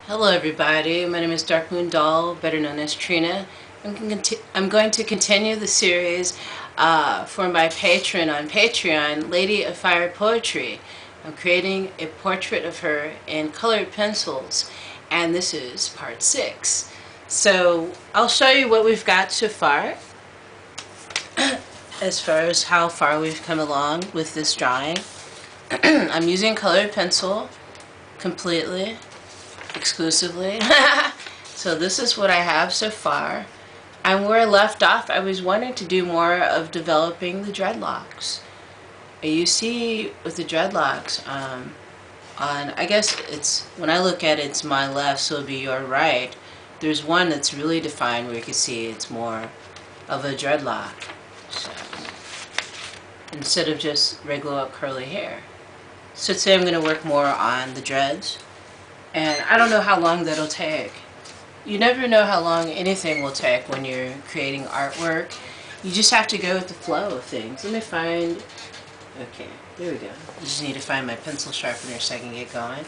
Hello everybody, my name is Dark Moon Doll, better known as Trina. I'm going to continue the series for my patron on Patreon, Lady of Fire Poetry. I'm creating a portrait of her in colored pencils, and this is part 6. So I'll show you what we've got so far, as far as how far we've come along with this drawing. I'm using colored pencil completely. Exclusively. So this is what I have so far. And where I left off, I was wanting to do more of developing the dreadlocks. You see with the dreadlocks, I guess it's, when I look at it, it's my left, so it'll be your right. There's one that's really defined where you can see it's more of a dreadlock. So, instead of just regular curly hair. So today I'm going to work more on the dreads. And I don't know how long that'll take. You never know how long anything will take when you're creating artwork. You just have to go with the flow of things. Let me find... Okay, there we go. I just need to find my pencil sharpener so I can get going.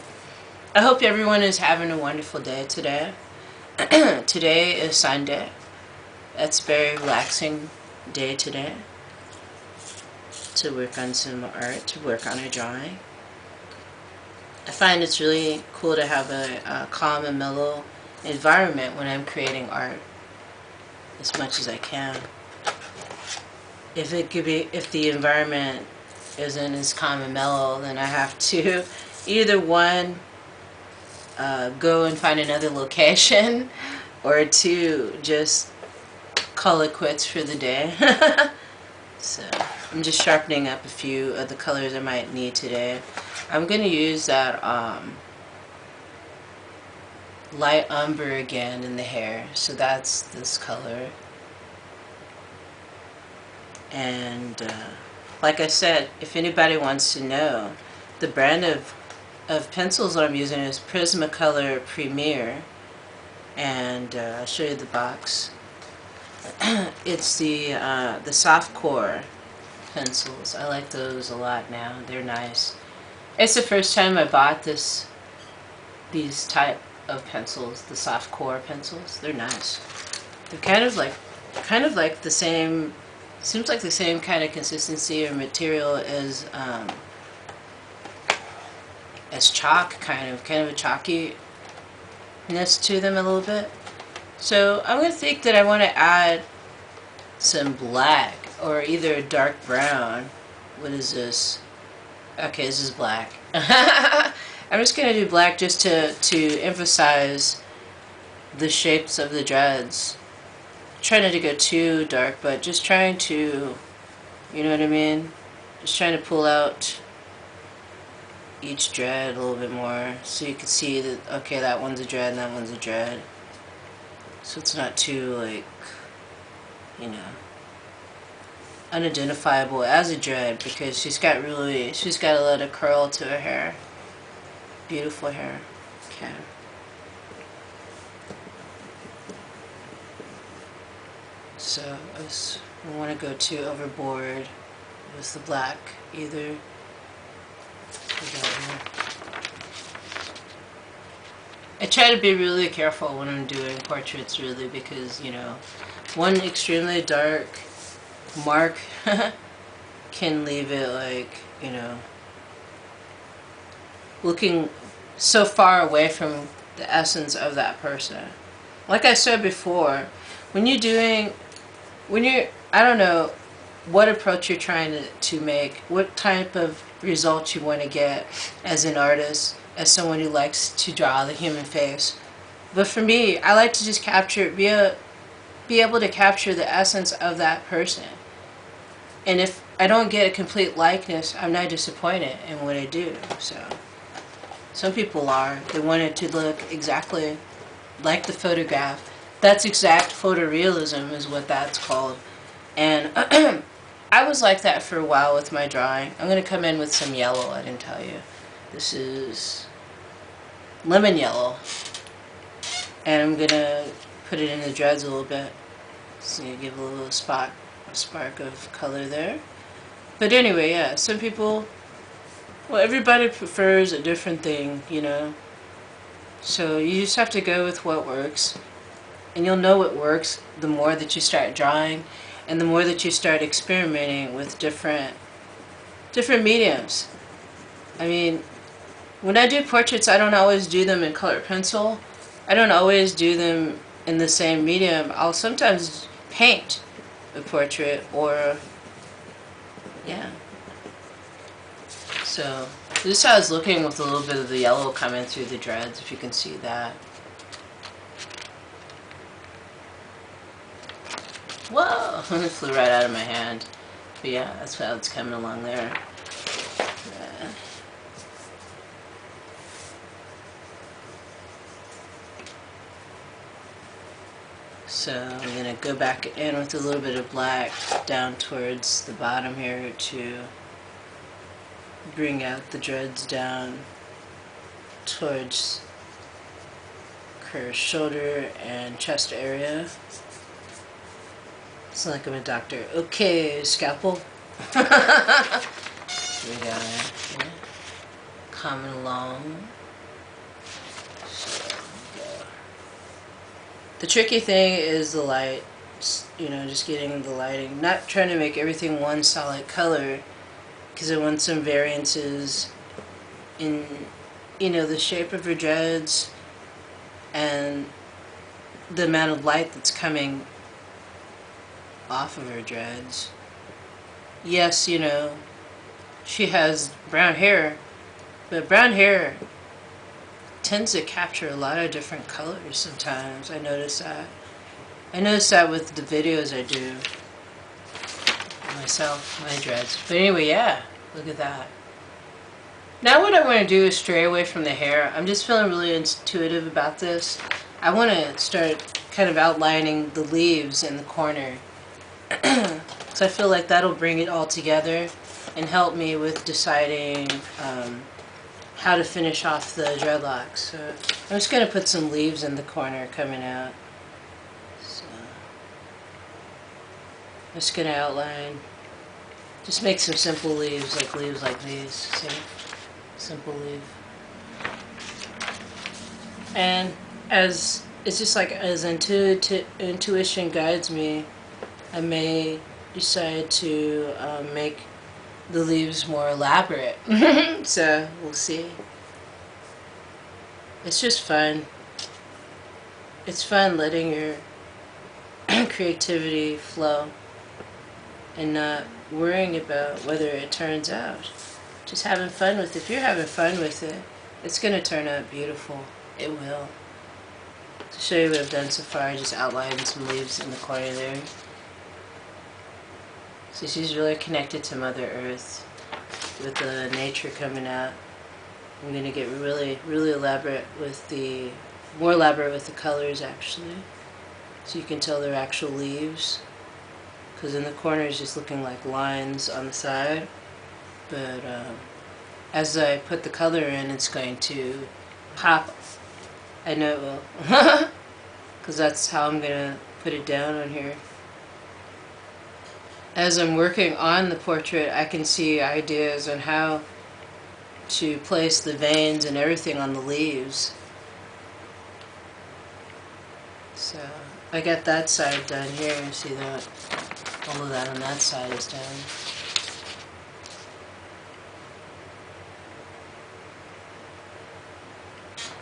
I hope everyone is having a wonderful day today. Today is Sunday. That's a very relaxing day today. To work on some art, to work on a drawing. I find it's really cool to have a calm and mellow environment when I'm creating art, as much as I can. If the environment isn't as calm and mellow, then I have to either one, go and find another location, or two, just call it quits for the day. So I'm just sharpening up a few of the colors I might need today. I'm going to use that light umber again in the hair. So that's this color. And like I said, if anybody wants to know, the brand of pencils that I'm using is Prismacolor Premier. And I'll show you the box. It's the soft core pencils. I like those a lot now. They're nice. It's the first time I bought these type of pencils, the soft core pencils. They're nice. They're kind of like the same, seems like the same kind of consistency or material as chalk, kind of a chalkiness to them a little bit. So I'm going to think that I want to add some black, or either a dark brown. What is this? Okay, this is black. I'm just going to do black just to emphasize the shapes of the dreads. Trying not to go too dark, but just trying to, you know what I mean? Just trying to pull out each dread a little bit more so you can see that, okay, that one's a dread and that one's a dread. So it's not too, like, you know, unidentifiable as a dread, because she's got a lot of curl to her hair. Beautiful hair. Okay. So I want to go too overboard with the black either. I try to be really careful when I'm doing portraits, really, because, you know, one extremely dark mark can leave it, like, you know, looking so far away from the essence of that person. Like I said before, when you're, I don't know what approach you're trying to make, what type of results you want to get as an artist, as someone who likes to draw the human face. But for me, I like to just be able to capture the essence of that person. And if I don't get a complete likeness, I'm not disappointed in what I do. So some people they want it to look exactly like the photograph. That's exact photorealism is what that's called. And I was like that for a while with my drawing. I'm going to come in with some yellow, I didn't tell you. This is lemon yellow. And I'm going to put it in the dreads a little bit. So you give a little spark of color there. But anyway, yeah, some people, well, everybody prefers a different thing, you know. So you just have to go with what works. And you'll know what works the more that you start drawing and the more that you start experimenting with different mediums. I mean, when I do portraits, I don't always do them in colored pencil. I don't always do them in the same medium. I'll sometimes paint a portrait or, yeah. So this is how it's looking with a little bit of the yellow coming through the dreads, if you can see that. Whoa! It flew right out of my hand. But yeah, that's how it's coming along there. Yeah. So I'm going to go back in with a little bit of black down towards the bottom here to bring out the dreads down towards her shoulder and chest area. It's like I'm a doctor. Okay, scalpel. Here we go. Yeah. Coming along. So, go. The tricky thing is the light. You know, just getting the lighting. Not trying to make everything one solid color, because I want some variances in, you know, the shape of her dreads and the amount of light that's coming off of her dreads. Yes, you know, she has brown hair, but brown hair tends to capture a lot of different colors sometimes. I notice that. I notice that with the videos I do myself, my dreads. But anyway, yeah, look at that. Now what I want to do is stray away from the hair. I'm just feeling really intuitive about this. I want to start kind of outlining the leaves in the corner. So I feel like that'll bring it all together and help me with deciding how to finish off the dreadlocks. So I'm just going to put some leaves in the corner coming out. So I'm just going to outline. Just make some simple leaves like these. See? Simple leaf. And as it's just like as intuition guides me, I may decide to make the leaves more elaborate. So we'll see. It's just fun. It's fun letting your creativity flow and not worrying about whether it turns out. Just having fun with it. If you're having fun with it, it's going to turn out beautiful. It will. To show you what I've done so far, I just outlined some leaves in the corner there. So she's really connected to Mother Earth with the nature coming out. I'm going to get really elaborate with the, more elaborate with the colors actually. So you can tell they're actual leaves. Because in the corner it's just looking like lines on the side. But as I put the color in, it's going to pop. I know it will. Because that's how I'm going to put it down on here. As I'm working on the portrait, I can see ideas on how to place the veins and everything on the leaves. So I got that side done here. See that? All of that on that side is done.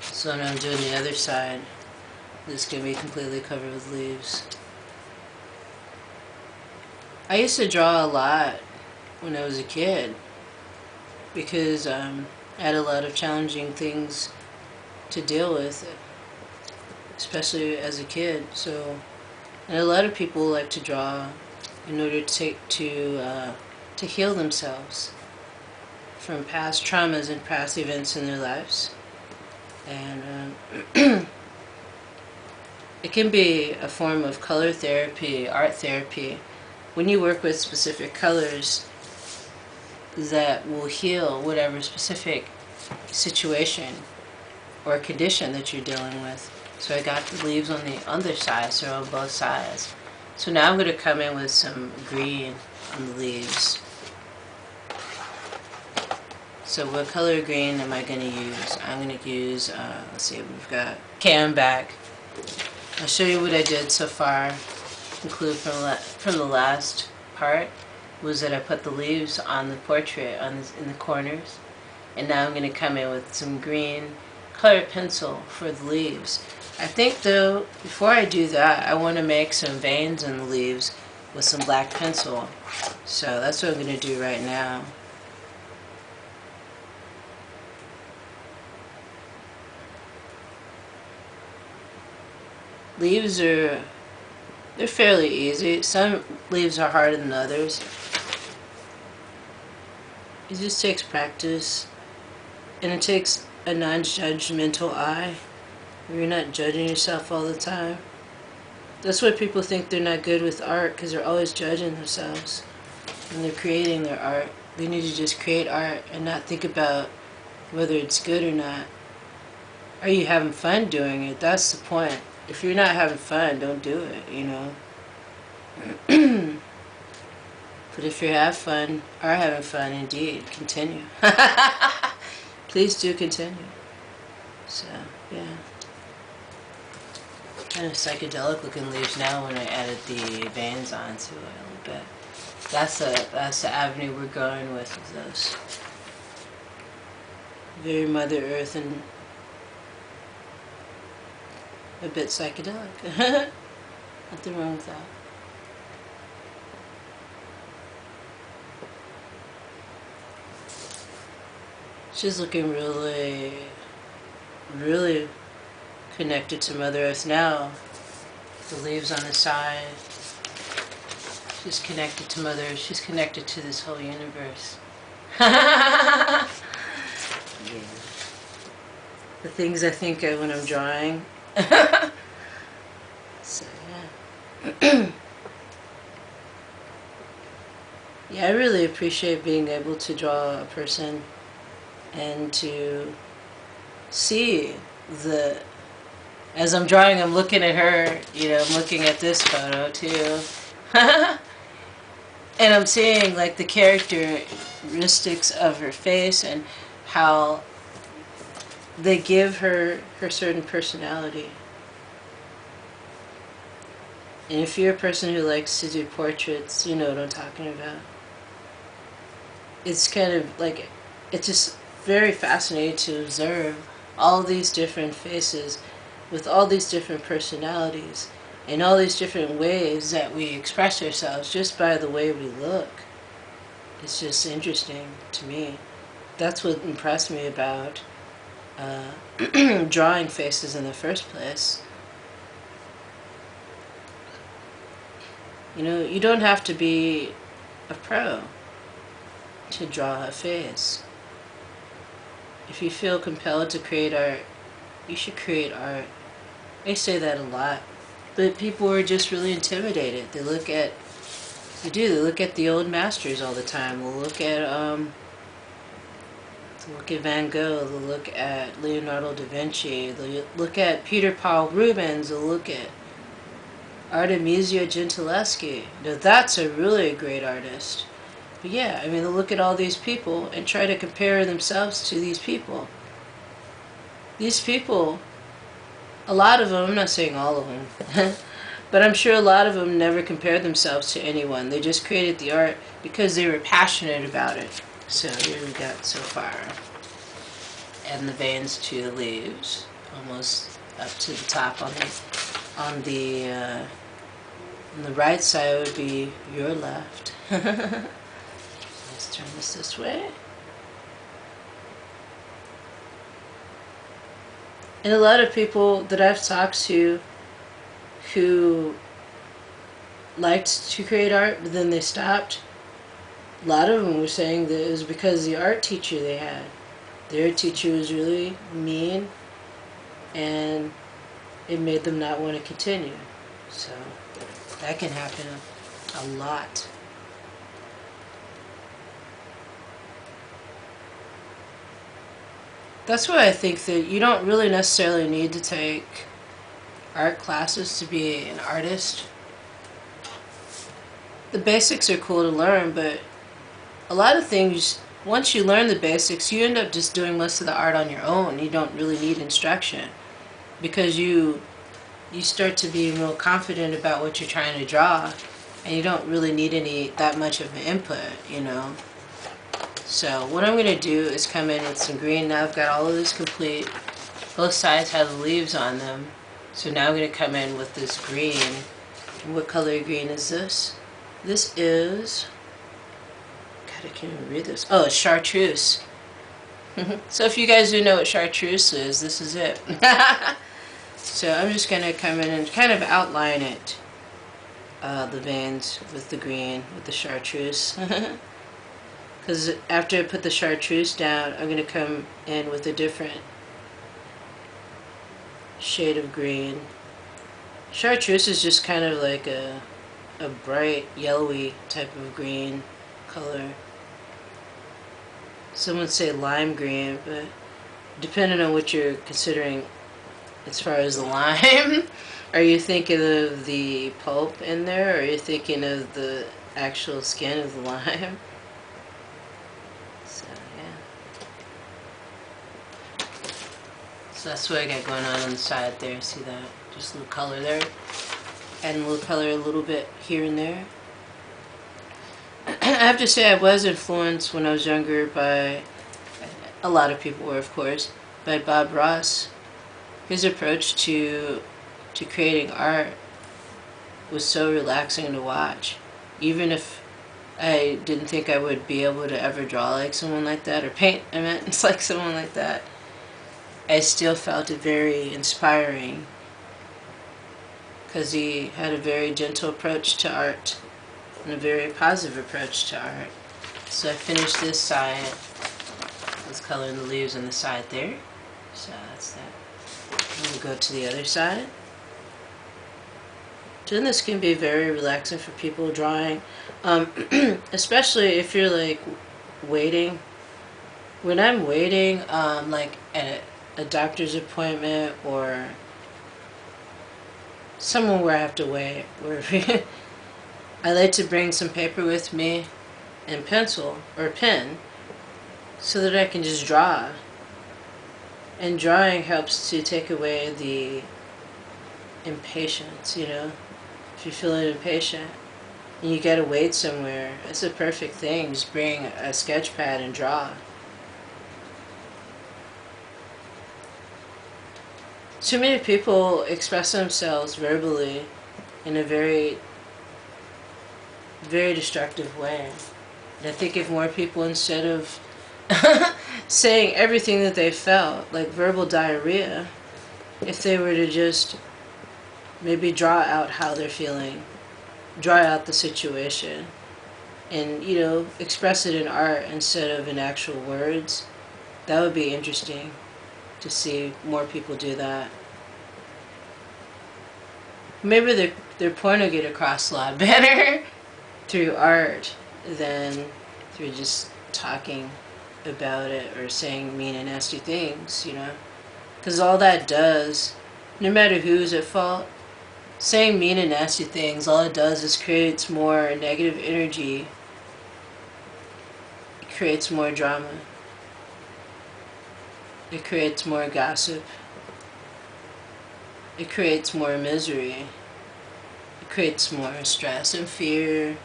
So now I'm doing the other side. This is going to be completely covered with leaves. I used to draw a lot when I was a kid because I had a lot of challenging things to deal with, especially as a kid. So, and a lot of people like to draw in order to heal themselves from past traumas and past events in their lives. And it can be a form of color therapy, art therapy. When you work with specific colors that will heal whatever specific situation or condition that you're dealing with. So I got the leaves on the other side, so on both sides. So now I'm going to come in with some green on the leaves. So what color green am I going to use? I'm going to use, let's see, we've got Camback. I'll show you what I did so far. Include from the last part was that I put the leaves on the portrait in the corners. And now I'm going to come in with some green colored pencil for the leaves. I think though, before I do that, I want to make some veins in the leaves with some black pencil. So that's what I'm going to do right now. Leaves they're fairly easy. Some leaves are harder than others. It just takes practice. And it takes a non-judgmental eye, where you're not judging yourself all the time. That's why people think they're not good with art, because they're always judging themselves when they're creating their art. They need to just create art and not think about whether it's good or not. Are you having fun doing it? That's the point. If you're not having fun, don't do it, you know. But if you are having fun indeed, continue. Please do continue. So, yeah. Kind of psychedelic looking leaves now when I added the veins onto it a little bit. That's the avenue we're going with those. Very Mother Earth and a bit psychedelic. Nothing wrong with that. She's looking really, really connected to Mother Earth now. The leaves on the side. She's connected to Mother Earth. She's connected to this whole universe. Yeah. The things I think of when I'm drawing. So, yeah. Yeah, I really appreciate being able to draw a person and to see as I'm drawing, I'm looking at her, you know, I'm looking at this photo too. And I'm seeing like the characteristics of her face and how they give her certain personality. And if you're a person who likes to do portraits, you know what I'm talking about. It's kind of like, it's just very fascinating to observe all these different faces with all these different personalities and all these different ways that we express ourselves just by the way we look. It's just interesting to me. That's what impressed me about drawing faces in the first place. You know, you don't have to be a pro to draw a face. If you feel compelled to create art, you should create art. I say that a lot, but people are just really intimidated. They look at the old masters all the time. They'll look at Van Gogh. They'll look at Leonardo da Vinci. They'll look at Peter Paul Rubens. They'll look at Artemisia Gentileschi. Now that's a really great artist. But yeah, I mean, they'll look at all these people and try to compare themselves to these people. These people, a lot of them, I'm not saying all of them, but I'm sure a lot of them never compared themselves to anyone. They just created the art because they were passionate about it. So here we got so far. Adding the veins to the leaves, almost up to the top on the right side would be your left. Let's turn this way. And a lot of people that I've talked to who liked to create art, but then they stopped, a lot of them were saying that it was because the art teacher they had. Their teacher was really mean, and it made them not want to continue. So that can happen a lot. That's why I think that you don't really necessarily need to take art classes to be an artist. The basics are cool to learn, but a lot of things, once you learn the basics, you end up just doing most of the art on your own. You don't really need instruction because you start to be more confident about what you're trying to draw, and you don't really need that much of an input, you know. So what I'm going to do is come in with some green. Now I've got all of this complete. Both sides have the leaves on them. So now I'm going to come in with this green. What color green is this? This is, God, I can't even read this. Oh, it's chartreuse. So if you guys do know what chartreuse is, this is it. So I'm just going to come in and kind of outline it, the veins with the green, with the chartreuse. Because after I put the chartreuse down, I'm going to come in with a different shade of green. Chartreuse is just kind of like a bright yellowy type of green color. Some would say lime green, but depending on what you're considering as far as the lime, are you thinking of the pulp in there, or are you thinking of the actual skin of the lime? So yeah. So that's what I got going on the side there. See that? Just a little color there. Adding a little color a little bit here and there. I have to say I was influenced when I was younger by, a lot of people were of course, by Bob Ross. His approach to creating art was so relaxing to watch. Even if I didn't think I would be able to ever draw like someone like that, or paint, I meant, it's like someone like that, I still felt it very inspiring because he had a very gentle approach to art and a very positive approach to art. So I finished this side. Let's color in the leaves on the side there. So that's that. We'll go to the other side. Doing this can be very relaxing for people drawing, especially if you're like waiting. When I'm waiting, like at a doctor's appointment or somewhere where I have to wait, where I like to bring some paper with me and pencil or a pen so that I can just draw. And drawing helps to take away the impatience, you know. If you're feeling impatient and you gotta wait somewhere, it's a perfect thing. Just bring a sketch pad and draw. Too many people express themselves verbally in a very, very destructive way. And I think if more people, instead of saying everything that they felt, like verbal diarrhea, if they were to just maybe draw out how they're feeling, draw out the situation, and, you know, express it in art instead of in actual words, that would be interesting to see more people do that. Maybe their point will get across a lot better through art than through just talking about it or saying mean and nasty things, you know. Because all that does, no matter who's at fault, saying mean and nasty things, all it does is creates more negative energy. It creates more drama. It creates more gossip. It creates more misery. It creates more stress and fear,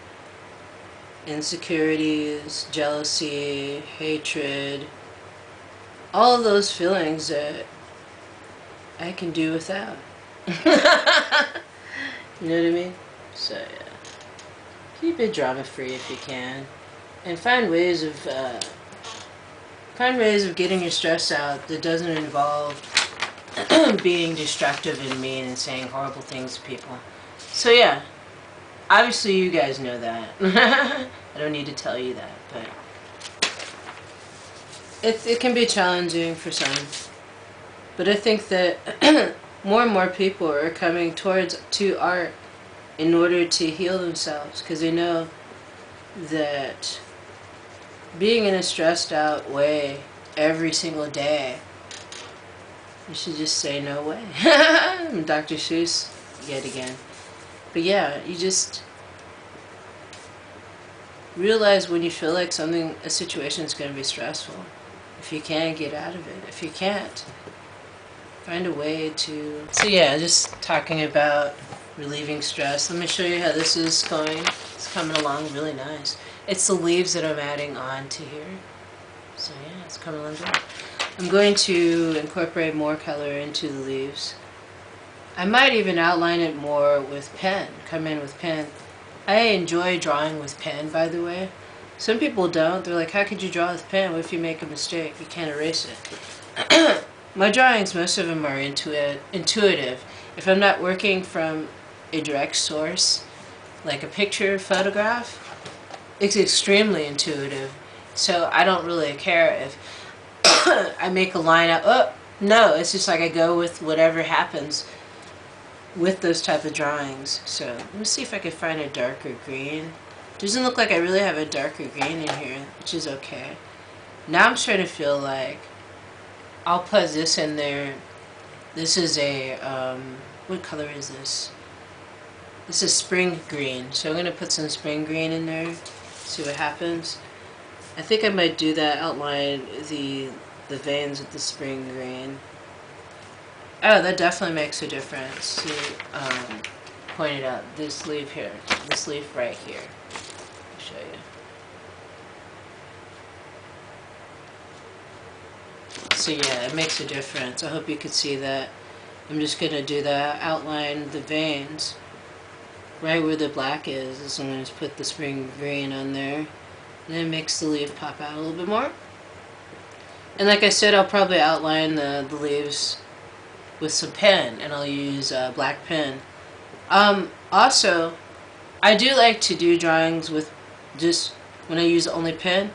insecurities, jealousy, hatred, all of those feelings that I can do without. You know what I mean? So yeah, keep it drama free if you can, and find ways of getting your stress out that doesn't involve being destructive and mean and saying horrible things to people. So yeah, obviously you guys know that. I don't need to tell you that, but it can be challenging for some. But I think that more and more people are coming to art in order to heal themselves, because they know that being in a stressed out way every single day, you should just say no way. I'm Dr. Seuss yet again. But yeah, you just realize when you feel like a situation is going to be stressful. If you can, get out of it. If you can't, find a way to... So yeah, just talking about relieving stress. Let me show you how this is going. It's coming along really nice. It's the leaves that I'm adding on to here. So yeah, it's coming along good. I'm going to incorporate more color into the leaves. I might even outline it more with pen. Come in with pen. I enjoy drawing with pen, by the way. Some people don't. They're like, how could you draw with pen? What if you make a mistake? You can't erase it. My drawings, most of them are intuitive. If I'm not working from a direct source, like a picture, photograph, it's extremely intuitive. So I don't really care if I make a line out. Oh, no, it's just like I go with whatever happens with those type of drawings. So let me see if I can find a darker green. Doesn't look like I really have a darker green in here, which is okay. Now I'm starting to feel like I'll put this in there. This is a, what color is this? This is spring green. So I'm going to put some spring green in there, see what happens. I think I might do that, outline the veins with the spring green. Oh, that definitely makes a difference. See, pointed out this leaf here, this leaf right here. I'll show you. So yeah, it makes a difference. I hope you could see that. I'm just going to do that, outline the veins right where the black is. So I'm going to just put the spring green on there. And then it makes the leaf pop out a little bit more. And like I said, I'll probably outline the leaves with some pen, and I'll use black pen. Also, I do like to do drawings with just, when I use only pen.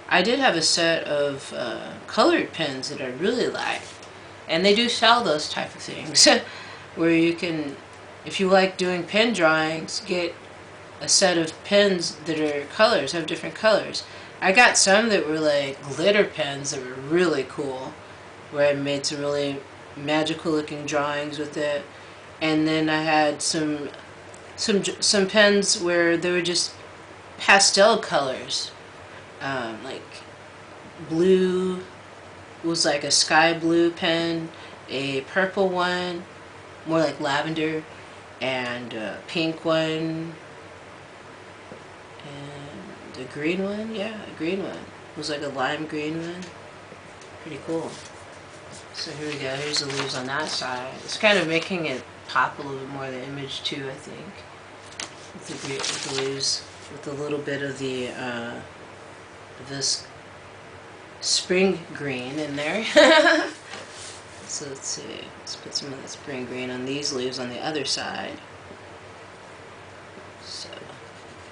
I did have a set of colored pens that I really like, and they do sell those type of things where you can, if you like doing pen drawings, get a set of pens that are colors, have different colors. I got some that were like glitter pens that were really cool, where I made some really magical looking drawings with it. And then I had some pens where they were just pastel colors, like blue was like a sky blue pen, a purple one, more like lavender, and a pink one, and a green one. Yeah, a green one. It was like a lime green one. Pretty cool. So here we go, here's the leaves on that side. It's kind of making it pop a little bit more, the image too, I think. With the leaves, with a little bit of this spring green in there. So let's see, let's put some of the spring green on these leaves on the other side.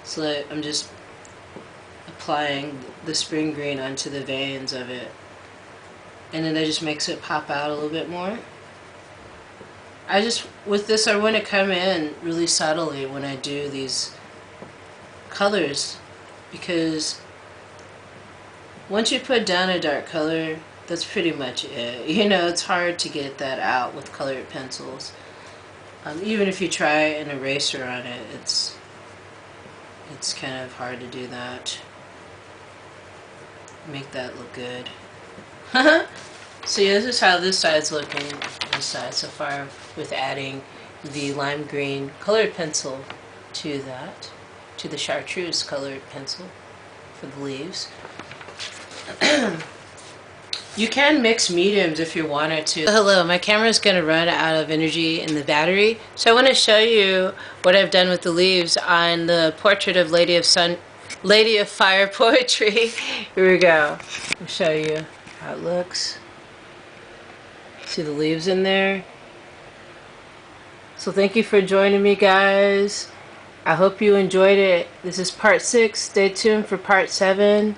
So I'm just applying the spring green onto the veins of it. And then that just makes it pop out a little bit more. With this, I want to come in really subtly when I do these colors, because once you put down a dark color, that's pretty much it. You know, it's hard to get that out with colored pencils. Even if you try an eraser on it, it's kind of hard to do that. Make that look good. So yeah, this is how this side's looking, this side so far, with adding the lime green colored pencil to that, to the chartreuse colored pencil for the leaves. You can mix mediums if you wanted to. Hello, my camera's going to run out of energy in the battery, so I want to show you what I've done with the leaves on the portrait of Lady of Fire Poetry. Here we go. I'll show you how it looks. See the leaves in there? So thank you for joining me, guys. I hope you enjoyed it. This is part 6. Stay tuned for part 7.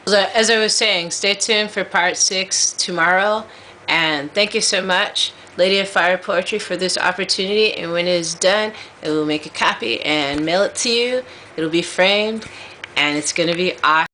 As I was saying, stay tuned for part 6 tomorrow. And thank you so much, Lady of Fire Poetry, for this opportunity. And when it is done, I will make a copy and mail it to you. It'll be framed, and it's going to be awesome.